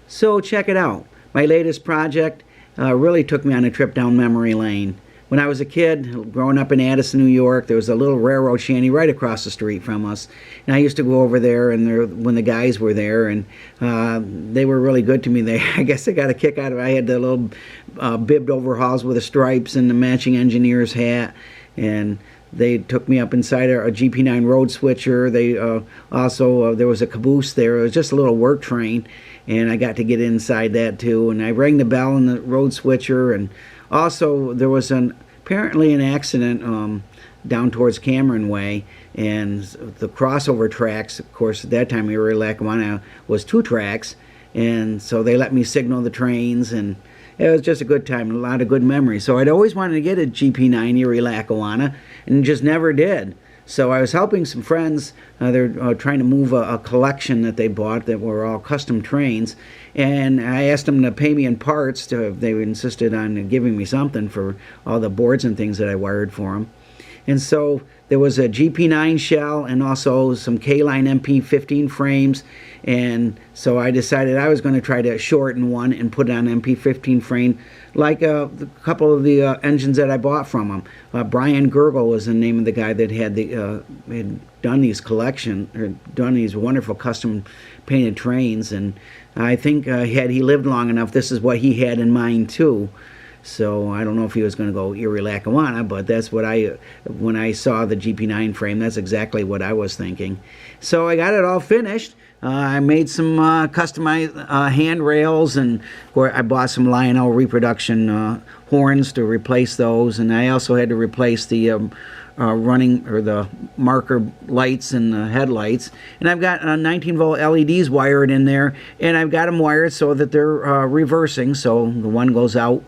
So check it out. My latest project really took me on a trip down memory lane. When I was a kid, growing up in Addison, New York, there was a little railroad shanty right across the street from us. And I used to go over there and when the guys were there, and they were really good to me. I guess they got a kick out of it. I had the little bibbed overalls with the stripes and the matching engineer's hat. And they took me up inside a GP9 road switcher. They also, there was a caboose there. It was just a little work train. And I got to get inside that too. And I rang the bell in the road switcher. And also there was apparently an accident down towards Cameron Way. And the crossover tracks, of course, at that time Erie Lackawanna was 2 tracks. And so they let me signal the trains, and it was just a good time, a lot of good memories. So I'd always wanted to get a GP9 Erie Lackawanna and just never did. So I was helping some friends. They're trying to move a collection that they bought that were all custom trains. And I asked them to pay me in parts. They insisted on giving me something for all the boards and things that I wired for them. And so there was a GP9 shell and also some K-line MP15 frames. And so I decided I was going to try to shorten one and put it on MP15 frame, like a couple of the engines that I bought from him. Brian Gergel was the name of the guy that had done these done these wonderful custom painted trains. And I think had he lived long enough, this is what he had in mind too. So I don't know if he was going to go Erie Lackawanna, but that's what when I saw the GP9 frame, that's exactly what I was thinking. So I got it all finished. I made some customized handrails, and I bought some Lionel reproduction horns to replace those, and I also had to replace the the marker lights and the headlights. And I've got 19-volt LEDs wired in there, and I've got them wired so that they're reversing, so the one goes out,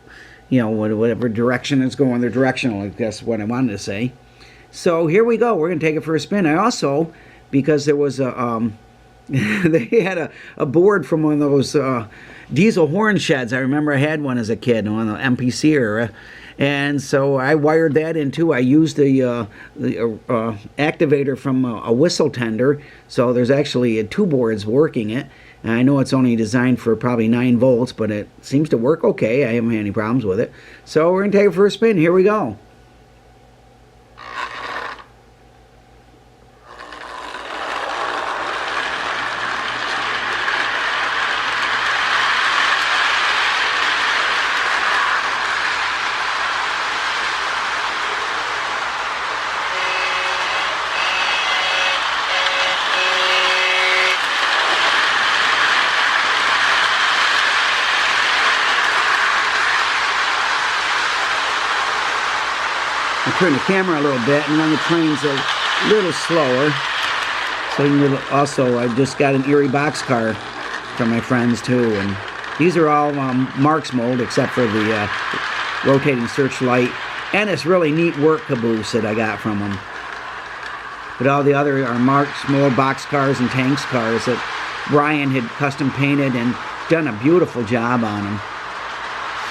you know, whatever direction it's going, they're directional, I guess what I wanted to say. So here we go. We're going to take it for a spin. I also, because there was a they had a board from one of those diesel horn sheds. I remember I had one as a kid, one of the MPC era. And so I wired that in too. I used the activator from a whistle tender. So there's actually 2 boards working it. And I know it's only designed for probably 9 volts, but it seems to work okay. I haven't had any problems with it. So we're going to take it for a spin. Here we go. I turn the camera a little bit and run the trains a little slower. So you can also, I just got an Erie boxcar from my friends too, and these are all Marks mold except for the rotating searchlight and this really neat work caboose that I got from them. But all the other are Marks mold boxcars and tanks cars that Brian had custom painted and done a beautiful job on them.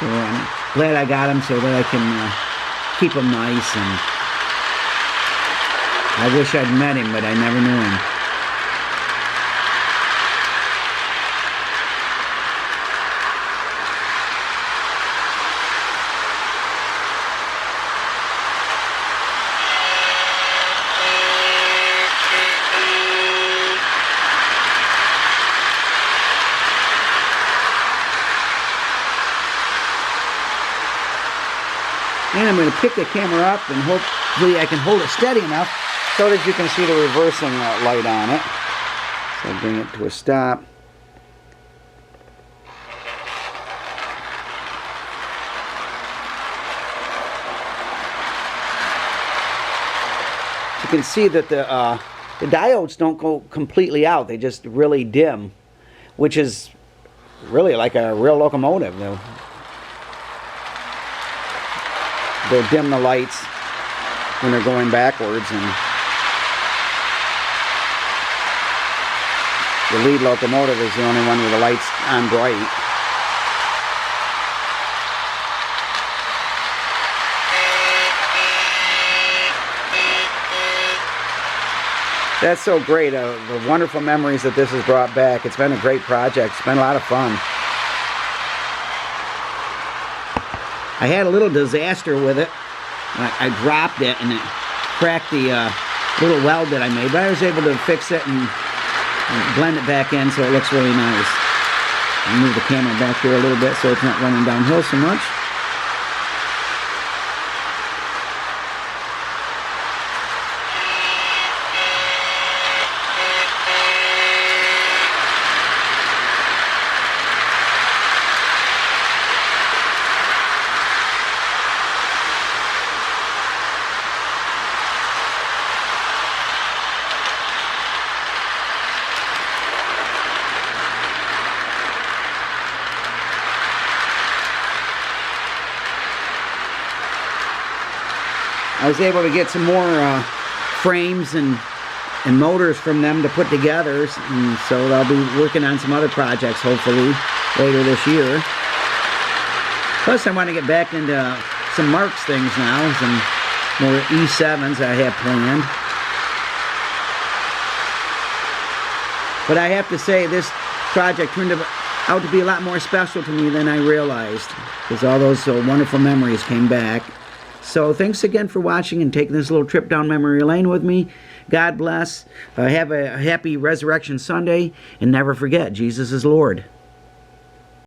So I'm glad I got them so that I can keep him nice, and I wish I'd met him, but I never knew him. And I'm going to pick the camera up and hopefully I can hold it steady enough so that you can see the reversing light on it. So I'll bring it to a stop. You can see that the diodes don't go completely out. They just really dim, which is really like a real locomotive. They'll dim the lights when they're going backwards, and the lead locomotive is the only one with the lights on bright. That's so great. The wonderful memories that this has brought back. It's been a great project. It's been a lot of fun. I had a little disaster with it. I dropped it and it cracked the little weld that I made, but I was able to fix it and blend it back in so it looks really nice. I'll move the camera back here a little bit so it's not running downhill so much. I was able to get some more frames and motors from them to put together, and so I'll be working on some other projects hopefully later this year. Plus I want to get back into some Marks things now, some more E7s I have planned. But I have to say this project turned out to be a lot more special to me than I realized, because all those wonderful memories came back. So thanks again for watching and taking this little trip down memory lane with me. God bless. Have a happy Resurrection Sunday, and never forget, Jesus is Lord.